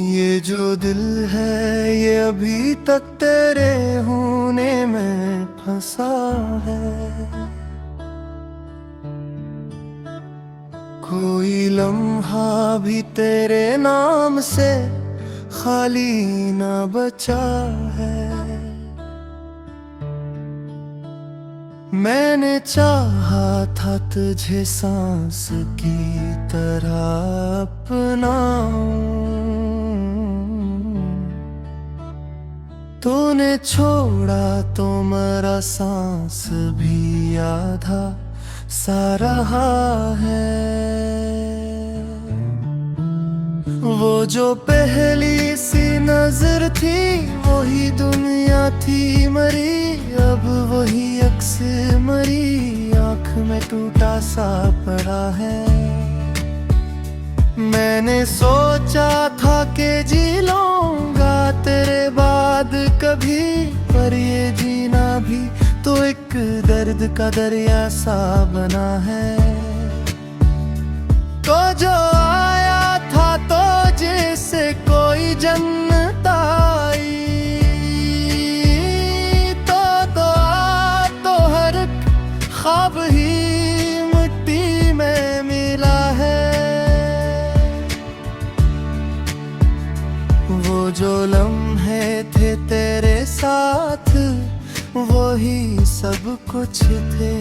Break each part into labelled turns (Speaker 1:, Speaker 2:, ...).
Speaker 1: ये जो दिल है ये अभी तक तेरे होने में फंसा है। कोई लम्हा भी तेरे नाम से खाली ना बचा है। मैंने चाहा था तुझे सांस की तरह अपनाऊं, तूने छोड़ा तो मेरा सांस भी आधा सा रहा है। वो जो पहली सी नजर थी वही दुनिया थी मरी, अब वही अक्स मरी आँख में टूटा सा पड़ा है। मैंने सोचा था कि जी लूंगा तेरे बाद कभी, पर ये जीना भी तो एक दर्द का दरिया सा बना है। तो जो आया था तो जैसे कोई जन्नत आई, तो हर ख्वाब ही मिट्टी में मिला है। वो जो लम्हे थे तेरे साथ वही सब कुछ थे,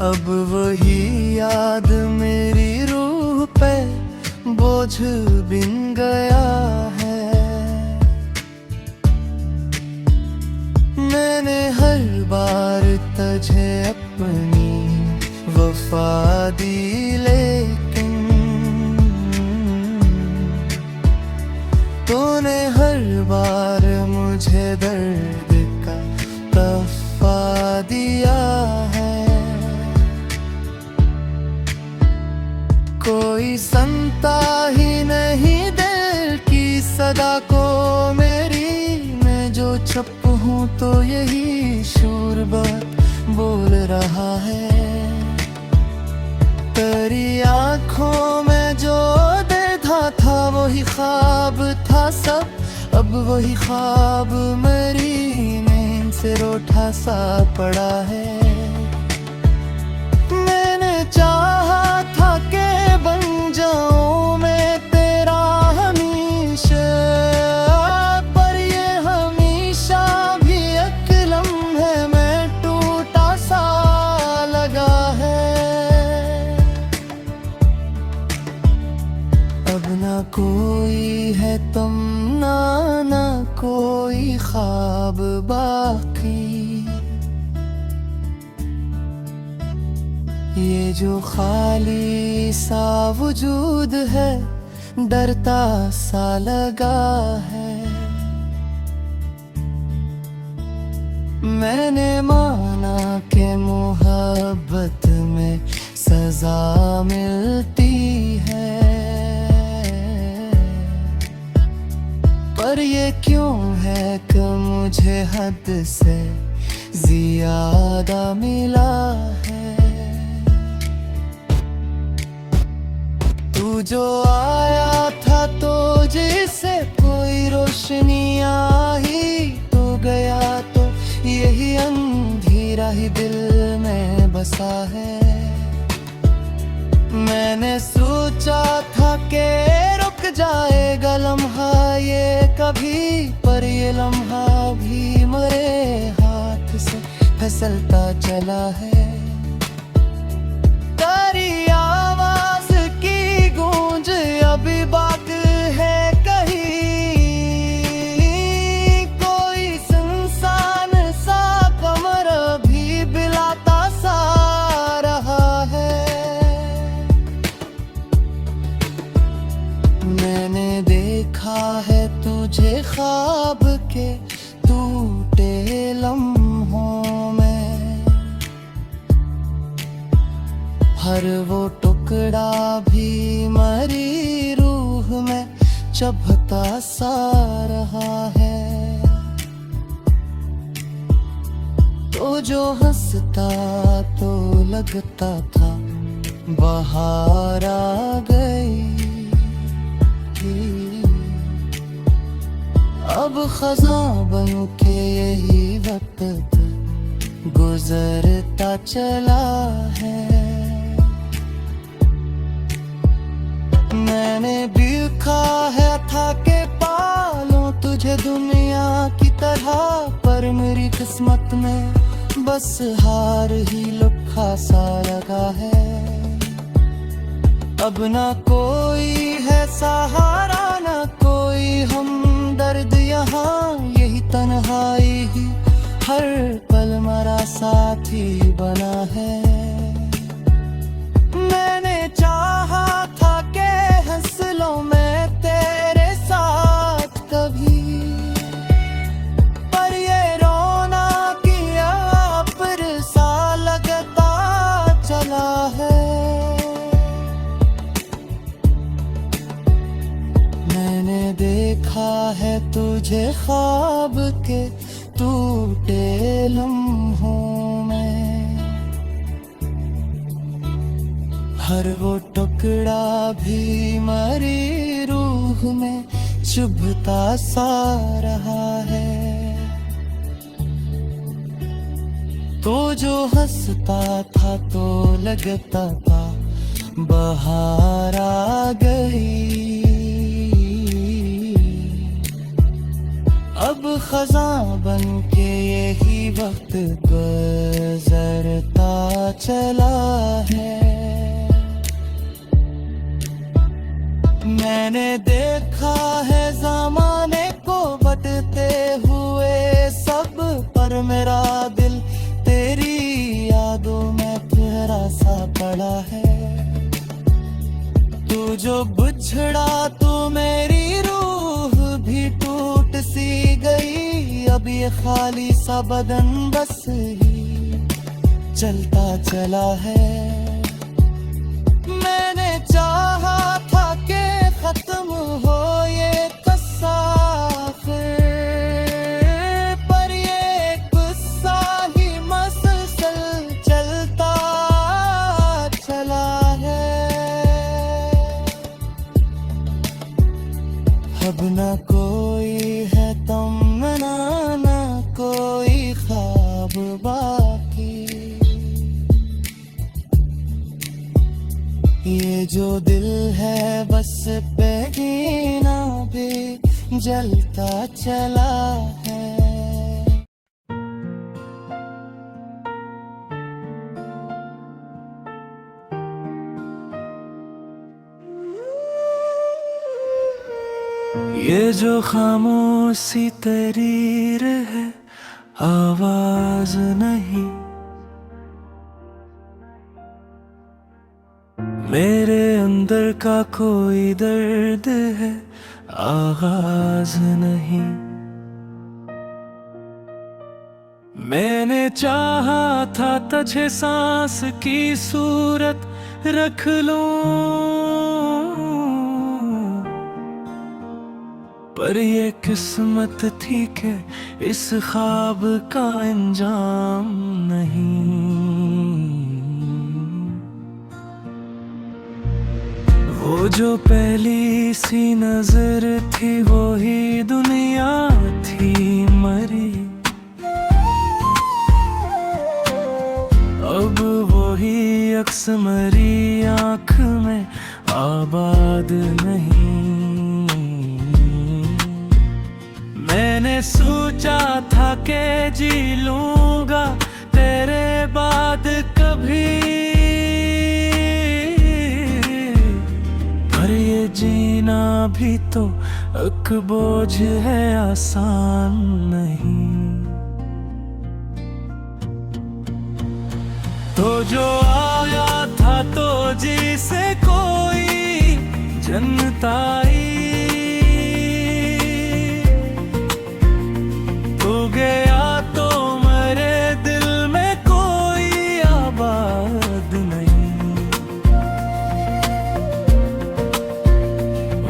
Speaker 1: अब वही याद मेरी रूह पे बोझ बिन गया है। मैंने हर बार तुझे अपनी वफा दी, लेकिन तूने हर बार मुझे दर्द का तोहफा दिया है। कोई सुनता ही नहीं दिल की सदा को मेरी, मैं जो चुप हूँ तो यही शोर बात बोल रहा है। तेरी आँखों में जो देखा था वही ख्वाब था सब, अब वही ख्वाब मेरी नींद से रूठा सा पड़ा है। मैंने चाहा था कि बन जाऊं मैं तेरा हमेशा, पर ये हमेशा भी एक लम्हे में टूटा सा लगा है। अब ना कोई है तुम ना कोई ख्वाब बाकी, ये जो खाली सा वजूद है डरता सा लगा है। मैंने माना कि मोहब्बत में सजा मिलती है, पर ये क्यों है कि मुझे हद से ज्यादा मिला है। तू जो आया था तो जैसे कोई रोशनी आई, तो गया तो यही अंधेरा ही दिल में बसा है। मैंने सोचा था कि रुक जाएगा लम्हा ये कभी, पर ये लम्हा भी मेरे हाथ से फिसलता चला है। तेरी आवाज की गूंज अभी बाकी है कहीं, कोई सुनसान सा कमर भी बिलाता सा रहा है। मैंने देखा है तुझे ख्वाब के टूटे लम्हों में, हर वो टुकड़ा भी मरी रूह में चुभता सा रहा है। तो जो हंसता तो लगता था बाहर आ गई। अब खज़ां बन के यही वक्त गुजरता चला है। मैंने भी लिखा है था के पालूं तुझे दुनिया की तरह, पर मेरी किस्मत में बस हार ही लिखा सा लगा है। अब ना कोई है सहारा, ना कोई हमदर्द यहाँ, यही तन्हाई ही हर पल मेरा साथी बना है। मैंने चाहा था कि हंस लूं मैं तेरे साथ कभी, पर ये रोना किया पर सा लगता चला है। मैंने देखा है तुझे ख्वाब के टूटे लम्हों में, हर वो टुकड़ा भी मेरी रूह में चुभता सा रहा है। तो जो हंसता था तो लगता था बहार आ गई, अब खज़ां बन के यही वक्त गुजरता चला है। मैंने देखा है ज़माने को बढ़ते हुए सब, पर मेरा दिल तेरी यादों में प्यारा सा पड़ा है। तू जो बिछड़ा तो मेरी रूह भी टूट सी गई, अब ये खाली सा बदन बस ही चलता चला है। मैंने चाहा था कि खत्म हो ये किस्सा फिर, पर ये किस्सा ही मसलसल चलता चला है। अब ना कोई है तमन्ना, ना कोई ख्वाब बाकी, ये जो दिल है बस बेगीना भी जलता चला है। ये जो खामोशी तहरीर है, आवाज नहीं, मेरे अंदर का कोई दर्द है, आगाज नहीं। मैंने चाहा था तुझे सांस की सूरत रख लूं, पर ये किस्मत थी कि इस ख्वाब का अंजाम नहीं। वो जो पहली सी नजर थी वही दुनिया थी मरी, अब वही अक्स मरी आँख में आबाद नहीं। मैंने सोचा था कि जी लूंगा तेरे बाद कभी, पर ये जीना भी तो एक बोझ है, आसान नहीं। तो जो आया था तो जिसे कोई जनता आई, तू गया तो मेरे दिल में कोई आबाद नहीं।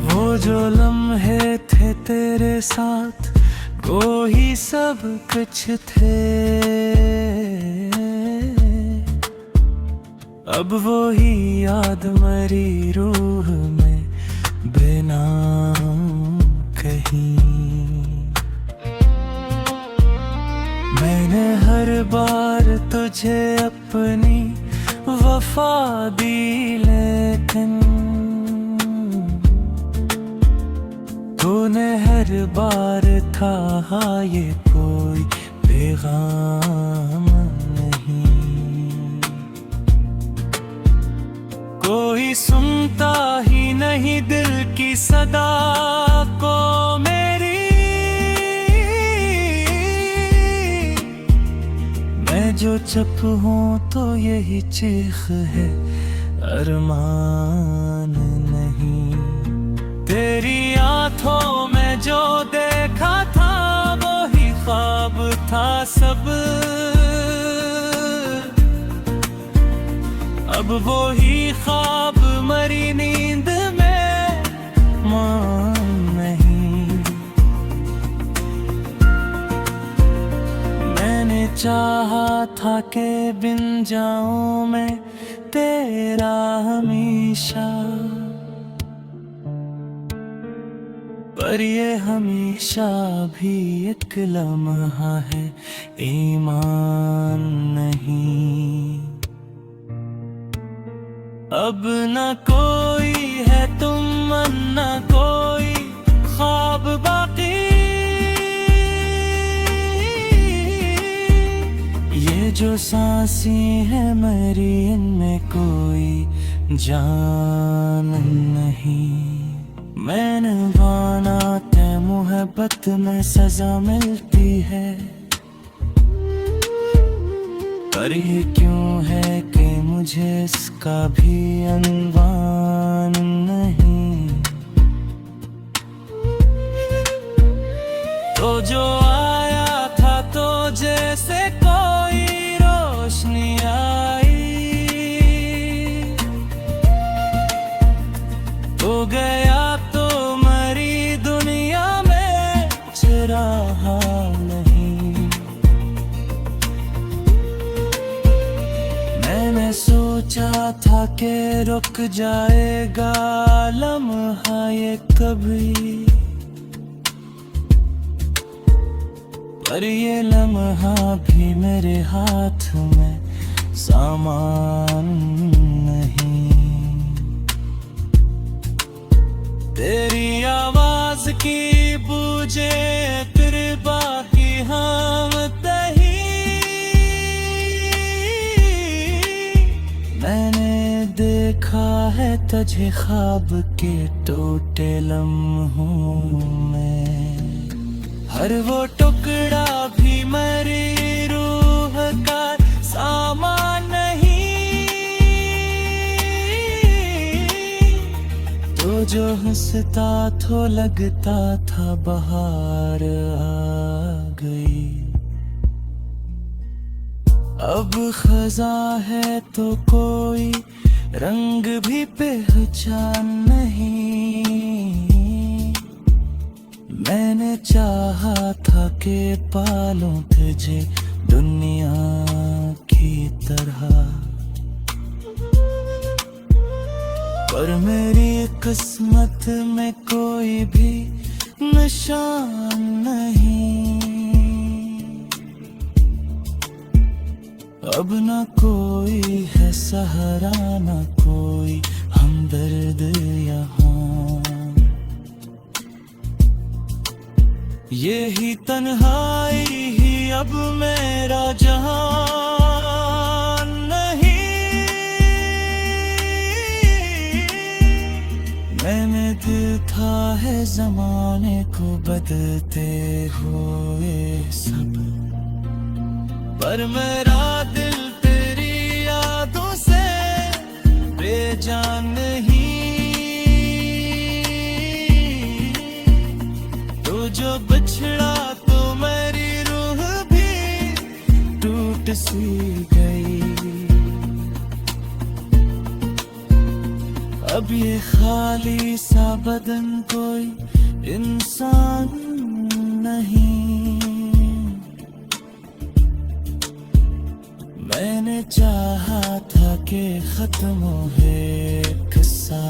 Speaker 1: वो जो लम्हे थे तेरे साथ वो ही सब कुछ थे, अब वो ही याद मरी रूह में बेनाम कहीं। मैंने हर बार तुझे अपनी वफा दी, लेकिन तूने हर बार कहा ये कोई पैगाम नहीं। कोई सुनता ही नहीं दिल की सदा को मेरी। मैं जो चुप हूँ तो यही चीख है, अरमान नहीं। तेरी आंखों में जो देखा था वो ही ख्वाब था सब, अब वो ही ख्वाब मरी नींद में मान नहीं। मैंने चाहा था कि बिन जाऊं मैं तेरा हमेशा, पर ये हमेशा भी एक लम्हा है, ईमान नहीं। अब न कोई है तुम, न कोई ख्वाब बाकी। ये जो सांसें है मेरी, इनमें कोई जान नहीं। मैंने माना ते मोहब्बत में सजा मिलती है, पर ये क्यों है कि मुझे इसका भी अनुमान नहीं। तो जो आया था तो जैसे कोई रोशनी आई, तो गया तो मरी दुनिया में रहा नहीं। मैंने सोचा था कि रुक जाएगा लम्हा ये कभी, पर ये लम्हा भी मेरे हाथ में सामान नहीं। तेरी आवाज की बूझे फिर बाकी हम तही। मैंने देखा है तुझे ख्वाब के टूटे लम्हों में, हर वो टुकड़ा भी मेरी रूह का सामान नहीं। तो जो हंसता तो लगता था बहार आ गई, अब खजा है तो कोई रंग भी पहचान नहीं। मैंने चाहा था कि पालूं तुझे दुनिया की तरह, पर मेरी किस्मत में कोई भी निशान नहीं। अब न कोई है सहारा, न कोई हमदर्द यहाँ। यही तन्हाई ही अब मेरा जहान नहीं। मैंने देखा है जमाने को बदलते हुए सब, पर मेरा दिल तेरी यादों से बेजान नहीं। तो जो बिछड़ा तो मेरी रूह भी टूट सी गई। अब ये खाली सा बदन कोई इंसान नहीं। मैंने चाहा था कि खत्म हो किस्सा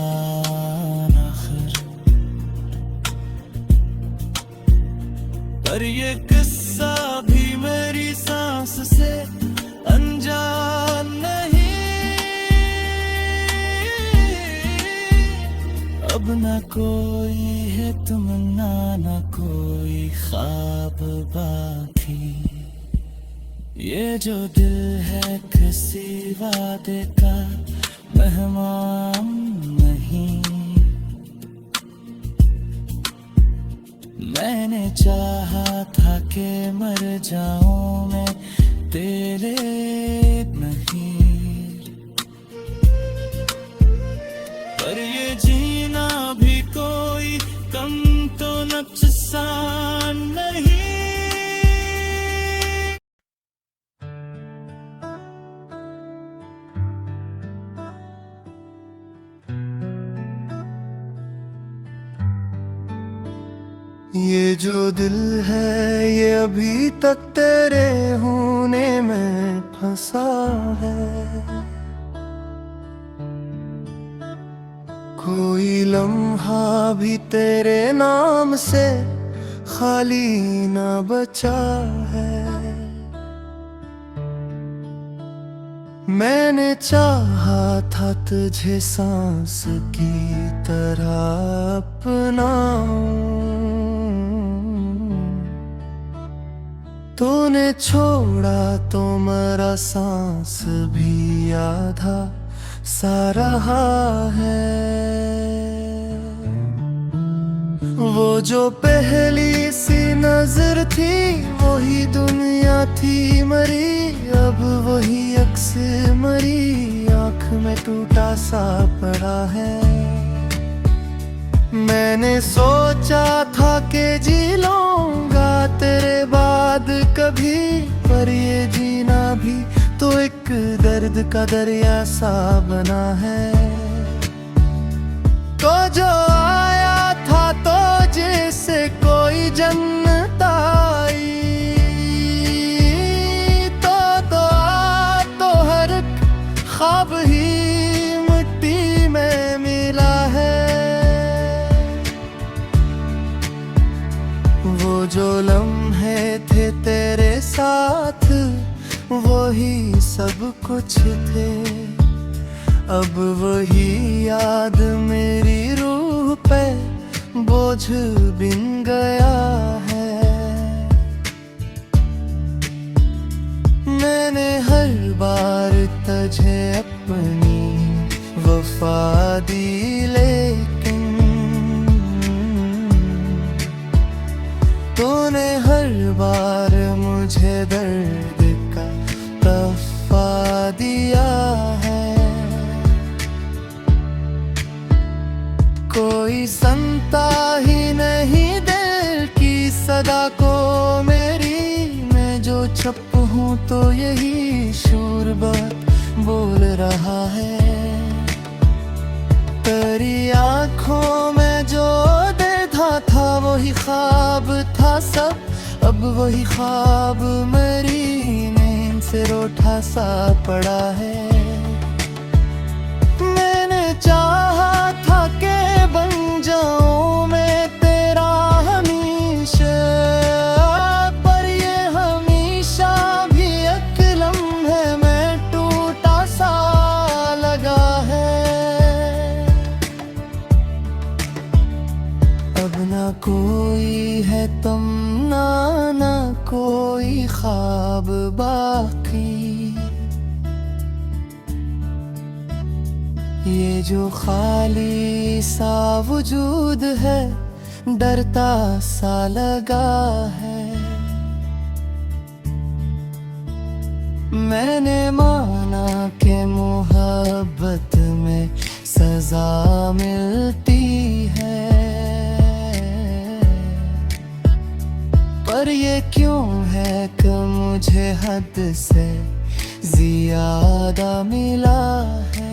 Speaker 1: आखिर, पर ये किस्सा भी मेरी सा अब न कोई है तमन्ना, न कोई ख्वाब बाकी। ये जो दिल है किसी वादे का मेहमान नहीं। मैंने चाहा था कि मर जाऊं मैं तेरे नहीं, पर ये जीना भी कोई कम तो नुकसान नहीं। ये जो दिल है ये अभी तक तेरे होने में फंसा है। कोई लम्हा भी तेरे नाम से खाली ना बचा है। मैंने चाहा था तुझे सांस की तरह अपनाऊं, तूने छोड़ा तो मेरा सांस भी आधा सा रहा है। वो जो पहली सी नजर थी वही दुनिया थी मरी, अब वही अक्स मरी आँख में टूटा सा पड़ा है। मैंने सोचा था कि जी लूंगा तेरे बाद कभी, पर ये जीना भी तो एक दर्द का दरिया सा बना है। तो जो आया था तो जैसे कोई जन्नत आई, तो हर ख्वाब ही मिट्टी में मिला है। वो जो लम्हे थे तेरे साथ वही सब कुछ थे, अब वही याद मेरी रूह पे बोझ बिन गया है। मैंने हर बार तुझे अपनी वफा दी, लेकिन तूने हर बार मुझे दर्द का तोहफा दिया है। कोई सुनता ही नहीं दिल की सदा को मेरी, मैं जो चुप हूँ तो यही शूर बात बोल रहा है। तेरी आँखों में जो देखा था वही ख्वाब था सब, अब वही ख्वाब मेरी नींद से रूठा सा पड़ा है। मैंने चाहा था कि बन जाऊं मैं तेरा हमेशा, पर ये हमेशा भी एक लम्हे में टूटा सा लगा है। अब ना कोई है तमन्ना, ना कोई ख्वाब बाकी। ये जो खाली सा वजूद है डरता सा लगा है। मैंने माना कि मोहब्बत में सजा मिलती है, पर ये क्यों है कि मुझे हद से ज्यादा मिला है।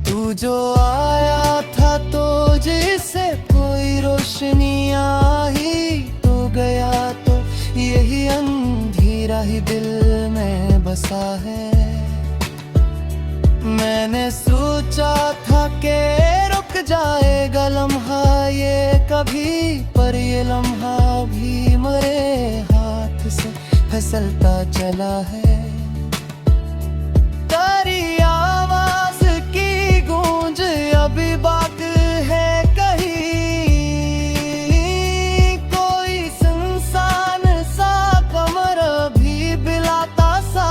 Speaker 1: तू जो आया था तो जैसे कोई रोशनी आई, तो गया तो यही अंधेरा ही दिल में बसा है। मैंने सोचा था कि रुक जाएगा लम्हा ये कभी, पर ये लम्हा भी मेरे हाथ से फिसलता चला है। तेरी आवाज की अभी बाकी है कहीं कोई सुनसान सा कमरा भी बिलाता सा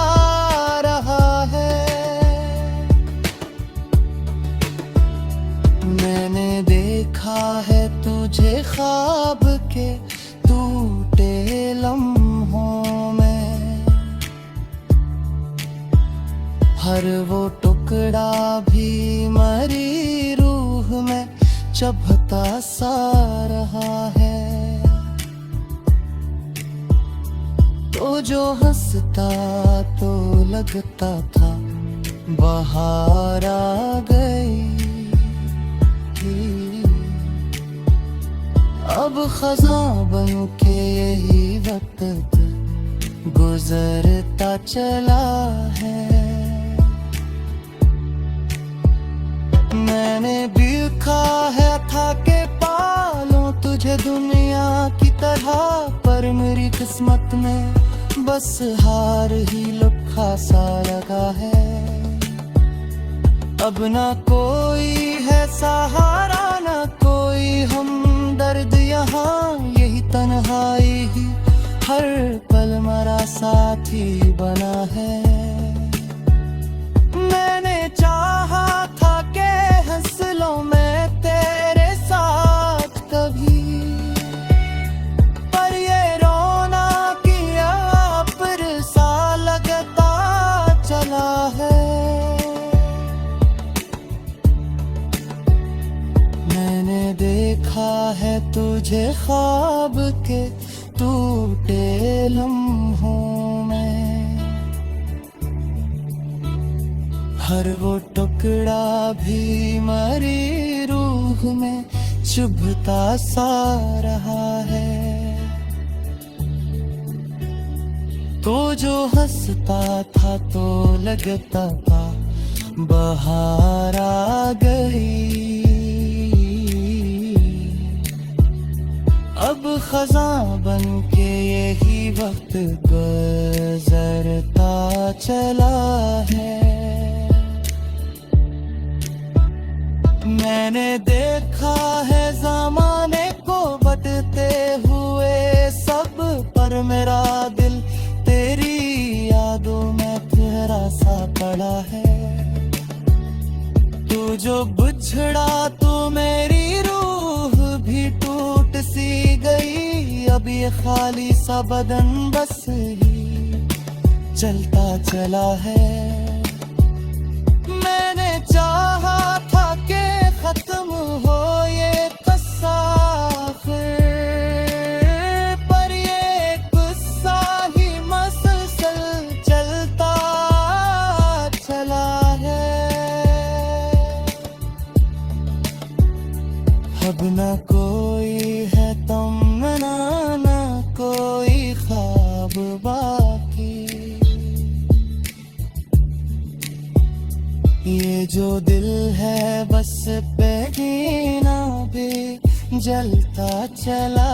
Speaker 1: रहा है। मैंने देखा है तुझे ख्वाब के टूटे लम्हों में, हर वो टुकड़ा भी मरी रूह में चुभता सा रहा है। तो जो हंसता तो लगता था बाहर आ गई, अब खज़ां बन के यही वक्त गुजरता चला है। मैंने भी लिखा है था कि पालूं तुझे दुनिया की तरह, पर मेरी किस्मत में बस हार ही लुक्खा सा लगा है। अब ना कोई है सहारा ना कोई हमदर्द यहाँ, यही तन्हाई ही हर पल मेरा साथी बना है। मैंने चाहा था कि हंस लूं मैं तेरे साथ कभी, पर ये रोना किया पर सा लगता चला है। मैंने देखा है तुझे ख्वाब के टूटे लम्हों में, हर वो टुकड़ा भी मरी रूह में चुभता सा रहा है। तो जो हंसता था तो लगता था बाहर आ गई, अब खज़ां बन के यही वक्त गुजरता चला है। मैंने देखा है ज़माने को बटते हुए सब, पर मेरा दिल तेरी यादों में तेरा सा पड़ा है। तू जो बिछड़ा तो मेरी रूह भी टूट सी गई, अब ये खाली सा बदन बस ही चलता चला है। मैंने चाहा था कि खत्म हो ये किस्सा आखिर, पर ये किस्सा ही मसलसल चलता चला है। अब न कोई है तमन्ना ना कोई ख्वाब बाकी, ये जो दिल है बस पे जीना भी जलता चला